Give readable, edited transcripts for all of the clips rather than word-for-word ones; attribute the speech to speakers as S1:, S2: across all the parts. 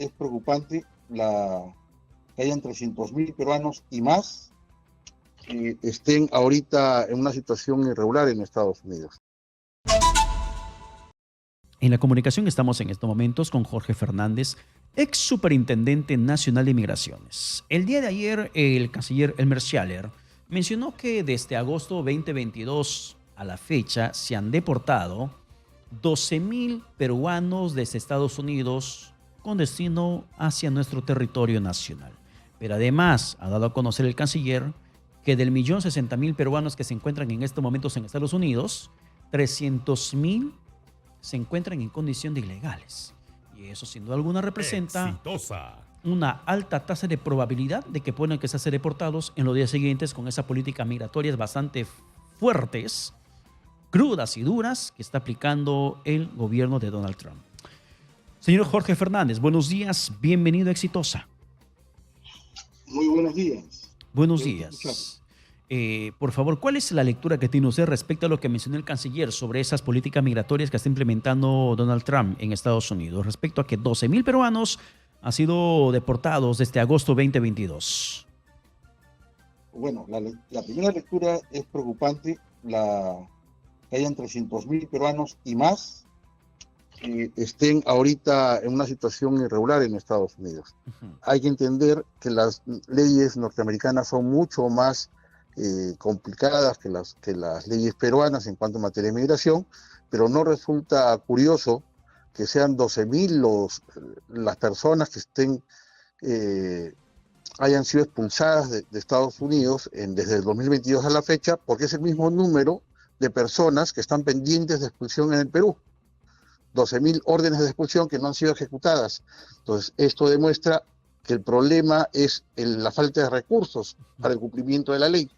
S1: es preocupante que hayan 300.000 peruanos y más que estén ahorita en una situación irregular en Estados Unidos.
S2: En la comunicación estamos en estos momentos con Jorge Fernández, ex superintendente nacional de migraciones. El día de ayer, el canciller Elmer Schaller mencionó que desde agosto 2022 a la fecha se han deportado 12.000 peruanos desde Estados Unidos con destino hacia nuestro territorio nacional. Pero además ha dado a conocer el canciller que del 1.060.000 peruanos que se encuentran en estos momentos en Estados Unidos, 300.000 se encuentran en condición de ilegales. Y eso sin duda alguna representa una alta tasa de probabilidad de que puedan que ser deportados en los días siguientes con esas políticas migratorias bastante fuertes, crudas y duras que está aplicando el gobierno de Donald Trump. Señor Jorge Fernández, buenos días, bienvenido a Exitosa.
S1: Muy buenos días.
S2: Buenos días. Por favor, ¿cuál es la lectura que tiene usted respecto a lo que mencionó el canciller sobre esas políticas migratorias que está implementando Donald Trump en Estados Unidos, respecto a que 12.000 peruanos han sido deportados desde agosto 2022?
S1: Bueno, la primera lectura es preocupante, que hayan 300.000 peruanos y más que estén ahorita en una situación irregular en Estados Unidos. Hay que entender que las leyes norteamericanas son mucho más complicadas que las leyes peruanas en cuanto a materia de migración, pero no resulta curioso que sean 12.000 las personas que hayan sido expulsadas de Estados Unidos desde el 2022 a la fecha, porque es el mismo número de personas que están pendientes de expulsión en el Perú. 12.000 órdenes de expulsión que no han sido ejecutadas. Entonces, esto demuestra que el problema es la falta de recursos para el cumplimiento de la ley.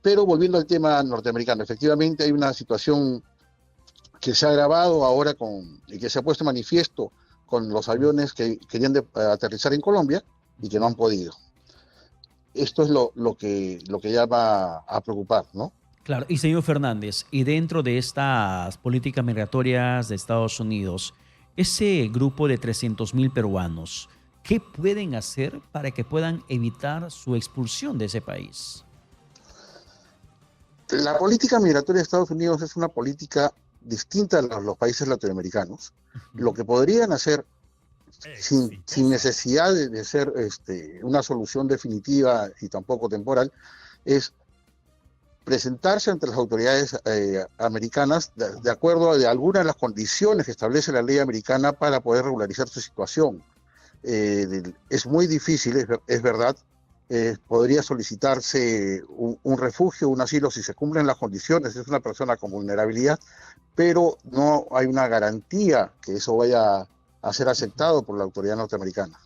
S1: Pero volviendo al tema norteamericano, efectivamente hay una situación que se ha agravado ahora y que se ha puesto en manifiesto con los aviones que querían aterrizar en Colombia y que no han podido. Esto es lo que llama a preocupar, ¿no?
S2: Claro, y señor Fernández, y dentro de estas políticas migratorias de Estados Unidos, ese grupo de 300.000 peruanos, ¿qué pueden hacer para que puedan evitar su expulsión de ese país?
S1: La política migratoria de Estados Unidos es una política distinta a los países latinoamericanos. Lo que podrían hacer sin necesidad de ser una solución definitiva y tampoco temporal, es presentarse ante las autoridades americanas de acuerdo a algunas de las condiciones que establece la ley americana para poder regularizar su situación. Es muy difícil, es verdad. Podría solicitarse un refugio, un asilo si se cumplen las condiciones, es una persona con vulnerabilidad, pero no hay una garantía que eso vaya a ser aceptado por la autoridad norteamericana.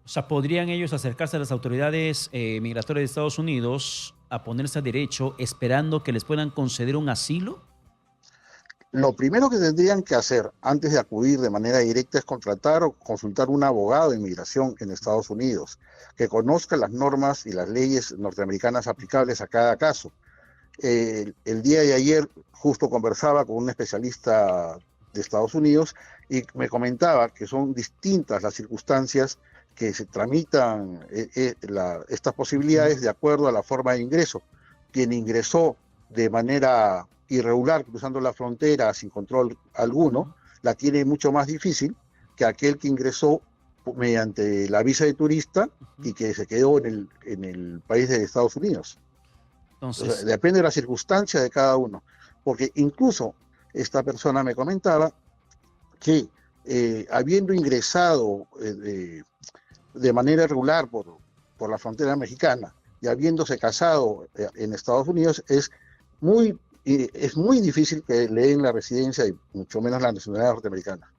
S2: O sea, ¿podrían ellos acercarse a las autoridades migratorias de Estados Unidos a ponerse a derecho esperando que les puedan conceder un asilo?
S1: Lo primero que tendrían que hacer antes de acudir de manera directa es contratar o consultar un abogado de inmigración en Estados Unidos que conozca las normas y las leyes norteamericanas aplicables a cada caso. El día de ayer justo conversaba con un especialista de Estados Unidos y me comentaba que son distintas las circunstancias que se tramitan estas posibilidades de acuerdo a la forma de ingreso. Quien ingresó de manera irregular cruzando la frontera sin control alguno, la tiene mucho más difícil que aquel que ingresó mediante la visa de turista y que se quedó en el país de Estados Unidos. Entonces, o sea, depende de la circunstancia de cada uno, porque incluso esta persona me comentaba que habiendo ingresado de manera irregular por la frontera mexicana y habiéndose casado en Estados Unidos, es muy difícil que le den la residencia y mucho menos la nacionalidad norteamericana.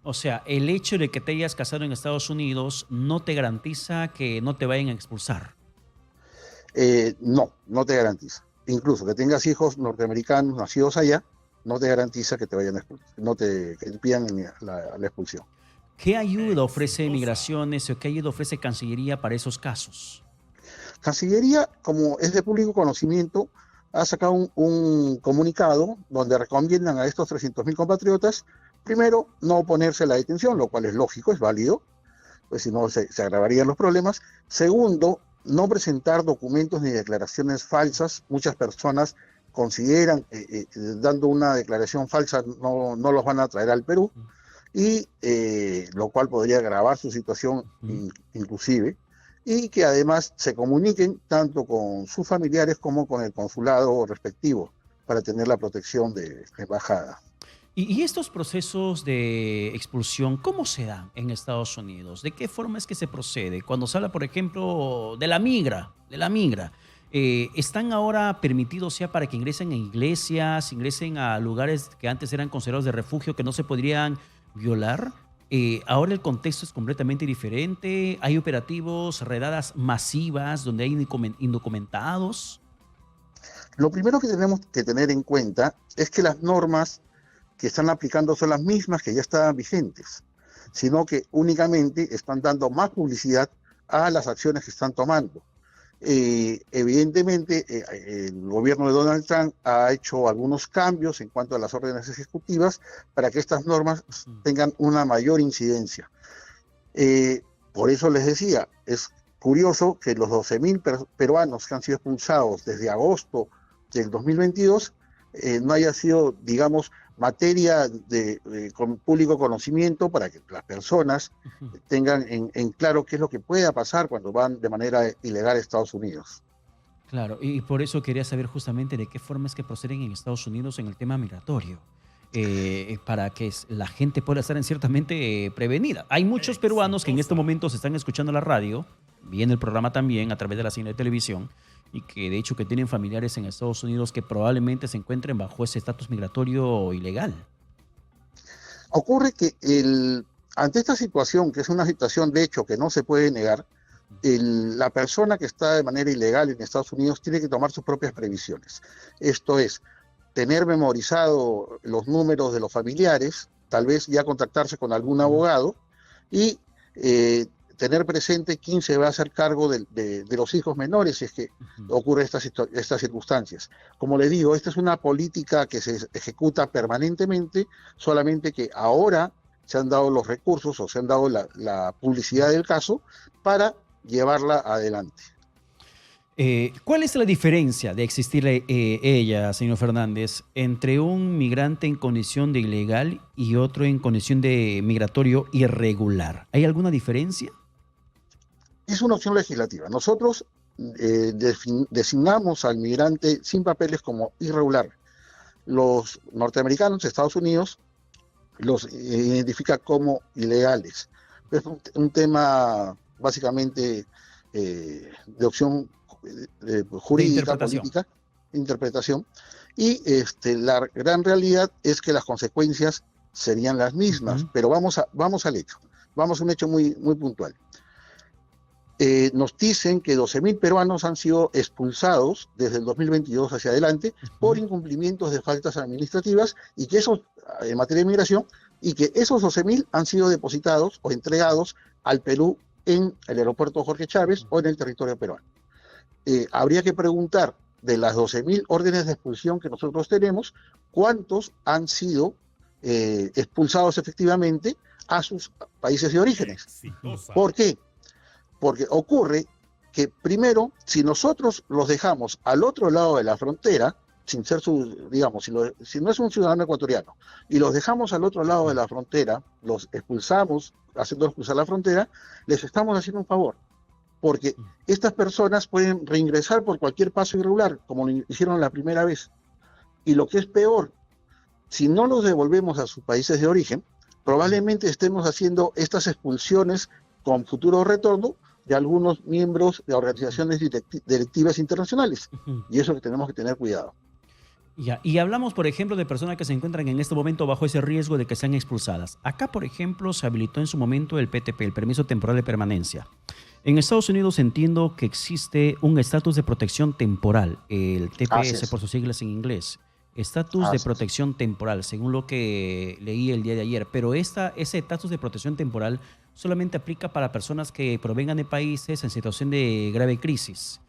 S2: O sea, el hecho de que te hayas casado en Estados Unidos no te garantiza que no te vayan a expulsar.
S1: No te garantiza. Incluso que tengas hijos norteamericanos nacidos allá, no te garantiza que te vayan a expulsar, que te pidan la expulsión.
S2: ¿Qué ayuda ofrece Migraciones o qué ayuda ofrece Cancillería para esos casos?
S1: Cancillería, como es de público conocimiento, ha sacado un comunicado donde recomiendan a estos 300.000 compatriotas Primero, no oponerse a la detención, lo cual es lógico, es válido, pues si no se agravarían los problemas. Segundo, no presentar documentos ni declaraciones falsas. Muchas personas consideran que dando una declaración falsa no los van a traer al Perú, y lo cual podría agravar su situación inclusive, y que además se comuniquen tanto con sus familiares como con el consulado respectivo para tener la protección de la embajada.
S2: ¿Y estos procesos de expulsión, cómo se dan en Estados Unidos? ¿De qué forma es que se procede? Cuando se habla, por ejemplo, de la migra, ¿están ahora permitidos ya para que ingresen a iglesias, ingresen a lugares que antes eran considerados de refugio, que no se podrían violar? Ahora el contexto es completamente diferente. Hay operativos, redadas masivas donde hay indocumentados.
S1: Lo primero que tenemos que tener en cuenta es que las normas que están aplicando son las mismas que ya estaban vigentes, sino que únicamente están dando más publicidad a las acciones que están tomando. Evidentemente, el gobierno de Donald Trump ha hecho algunos cambios en cuanto a las órdenes ejecutivas para que estas normas tengan una mayor incidencia. Por eso les decía, es curioso que los 12.000 peruanos que han sido expulsados desde agosto del 2022 no haya sido, digamos, materia con público conocimiento para que las personas tengan en claro qué es lo que pueda pasar cuando van de manera ilegal a Estados Unidos.
S2: Claro, y por eso quería saber justamente de qué forma es que proceden en Estados Unidos en el tema migratorio, para que la gente pueda estar ciertamente prevenida. Hay muchos peruanos que en este momento se están escuchando la radio, viene el programa también a través de la señal de televisión, y que de hecho que tienen familiares en Estados Unidos que probablemente se encuentren bajo ese estatus migratorio ilegal.
S1: Ocurre que ante esta situación, que es una situación de hecho que no se puede negar, la persona que está de manera ilegal en Estados Unidos tiene que tomar sus propias previsiones. Esto es, tener memorizado los números de los familiares, tal vez ya contactarse con algún abogado y tener presente quién se va a hacer cargo de los hijos menores si es que ocurre estas circunstancias. Como les digo, esta es una política que se ejecuta permanentemente, solamente que ahora se han dado los recursos o se han dado la publicidad del caso para llevarla adelante.
S2: ¿Cuál es la diferencia de existir ella, señor Fernández, entre un migrante en condición de ilegal y otro en condición de migratorio irregular? ¿Hay alguna diferencia?
S1: Es una opción legislativa. Nosotros designamos al migrante sin papeles como irregular. Los norteamericanos, Estados Unidos, los identifica como ilegales. Es un tema básicamente de opción jurídica, política, interpretación. Y la gran realidad es que las consecuencias serían las mismas, pero vamos al hecho. Vamos a un hecho muy, muy puntual. Nos dicen que 12.000 peruanos han sido expulsados desde el 2022 hacia adelante por incumplimientos de faltas administrativas y que eso, en materia de migración, y que esos 12.000 han sido depositados o entregados al Perú en el aeropuerto Jorge Chávez o en el territorio peruano. Habría que preguntar de las 12.000 órdenes de expulsión que nosotros tenemos, ¿cuántos han sido expulsados efectivamente a sus países de orígenes? ¿Por qué? Porque ocurre que primero, si nosotros los dejamos al otro lado de la frontera, sin ser digamos, si no es un ciudadano ecuatoriano, y los dejamos al otro lado de la frontera, los expulsamos, haciéndolos cruzar la frontera, les estamos haciendo un favor. Porque estas personas pueden reingresar por cualquier paso irregular, como lo hicieron la primera vez. Y lo que es peor, si no los devolvemos a sus países de origen, probablemente estemos haciendo estas expulsiones con futuro retorno de algunos miembros de organizaciones delictivas internacionales. Y eso que tenemos que tener cuidado.
S2: Ya, y hablamos, por ejemplo, de personas que se encuentran en este momento bajo ese riesgo de que sean expulsadas. Acá, por ejemplo, se habilitó en su momento el PTP, el Permiso Temporal de Permanencia. En Estados Unidos entiendo que existe un estatus de protección temporal, el TPS por sus siglas en inglés. Estatus de protección temporal, según lo que leí el día de ayer. Pero ese estatus de protección temporal solamente aplica para personas que provengan de países en situación de grave crisis.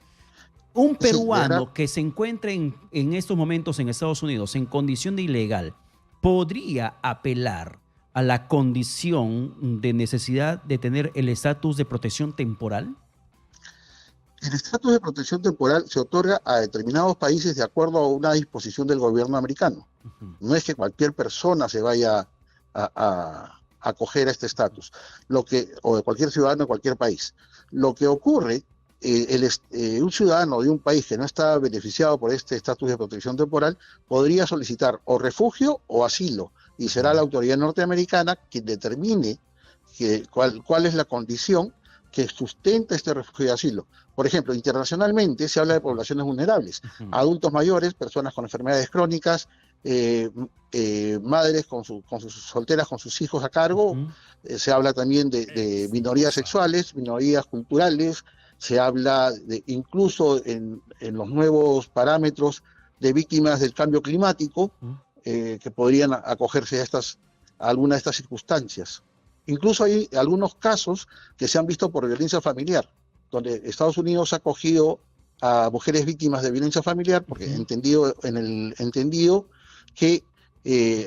S2: Un peruano que se encuentre en estos momentos en Estados Unidos en condición de ilegal, podría apelar a la condición de necesidad de tener el estatus de protección temporal?
S1: El estatus de protección temporal se otorga a determinados países de acuerdo a una disposición del gobierno americano.
S2: Ujú.
S1: No es que cualquier persona se vaya a acoger a este estatus, o de cualquier ciudadano de cualquier país. Lo que ocurre, un ciudadano de un país que no está beneficiado por este estatus de protección temporal podría solicitar o refugio o asilo, y será la
S2: Ujú.
S1: autoridad norteamericana quien determine cuál es la condición que sustenta este refugio y asilo. Por ejemplo, internacionalmente se habla de poblaciones vulnerables,
S2: Ujú.
S1: adultos mayores, personas con enfermedades crónicas, madres con sus solteras con sus hijos a cargo.
S2: Ujú.
S1: Se habla también de minorías sexuales, minorías culturales. Se habla incluso en los nuevos parámetros de víctimas del cambio climático,
S2: Ujú.
S1: que podrían acogerse a alguna de estas circunstancias. Incluso hay algunos casos que se han visto por violencia familiar, donde Estados Unidos ha acogido a mujeres víctimas de violencia familiar, porque
S2: Ujú.
S1: entendido que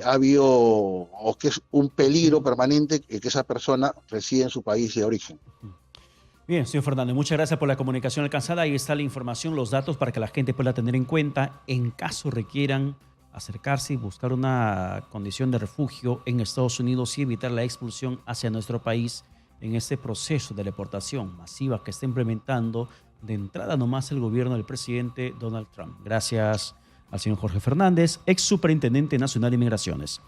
S1: ha habido, o que es un peligro
S2: Ujú.
S1: permanente que esa persona reside en su país de origen.
S2: Bien, señor Fernández, muchas gracias por la comunicación alcanzada. Ahí está la información, los datos para que la gente pueda tener en cuenta en caso requieran acercarse y buscar una condición de refugio en Estados Unidos y evitar la expulsión hacia nuestro país en este proceso de deportación masiva que está implementando de entrada nomás el gobierno del presidente Donald Trump. Gracias al señor Jorge Fernández, ex superintendente nacional de Migraciones.